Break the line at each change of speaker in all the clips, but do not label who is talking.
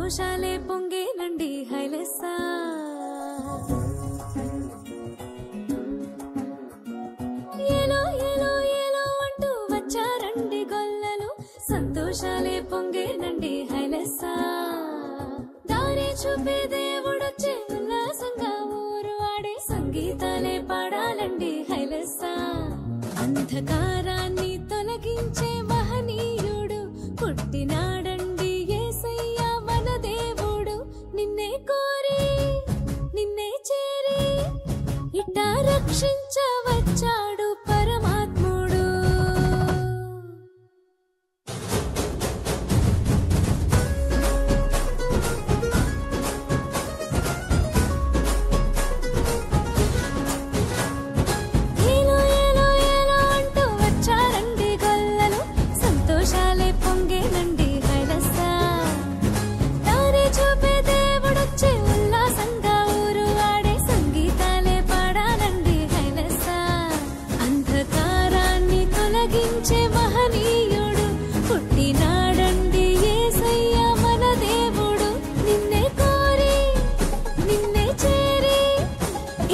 సంతోషాలే పొంగేనండి హైలెస్సా. ఏలో ఏలో ఏలో అంటూ వచ్చారండి గొల్లలు, సంతోషాలే పొంగేనండి హైలెస్సా. దారి చూపే దేవుడొచ్చే ఉల్లాసంగా ఊరు ఆడే సంగీతాలే పాడాలండి హైలెస్సా. అంధకారాన్ని తొలగించే మహనీయుడు పుట్టినాడండి యేసయ్య మన దేవుడు. నిన్నే కోరి నిన్నే చేరి ఇట్టా రక్షించవచ్చాడు పరమాత్ముడు. ఏలో ఏలో ఏలో అంటూ వచ్చారండి గొల్లలు, సంతోషాలే పొంగేనండి హైలెస్సా. దారి చూపే దేవుడొచ్చే ఉల్లాసంగా ఊరు ఆడే సంగీతాలే పాడాలండి హైలెస్సా. అంధకారాన్ని తొలగించే మహనీయుడు పుట్టినాడండి యేసయ్య మన దేవుడు. నిన్నే కోరి నిన్నే చేరి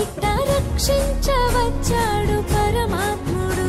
ఇట్టా రక్షించవచ్చాడు పరమాత్ముడు.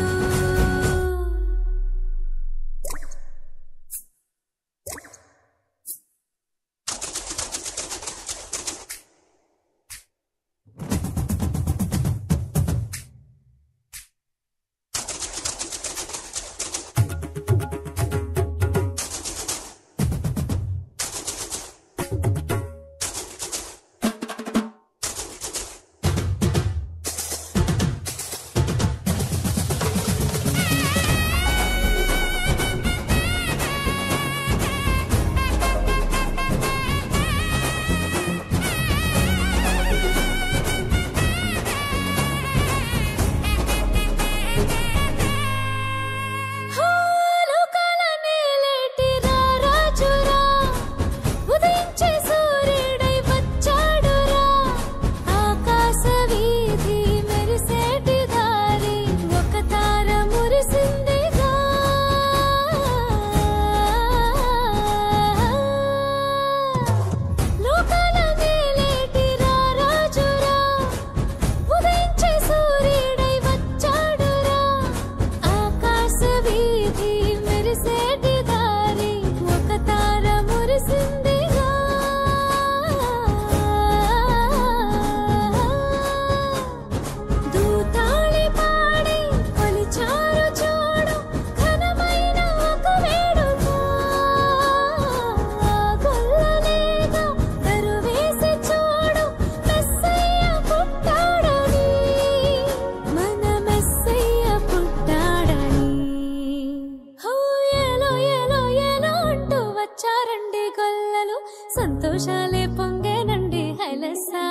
సంతోషాలే పొంగేనండి హైలెస్సా.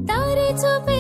దారి చూపే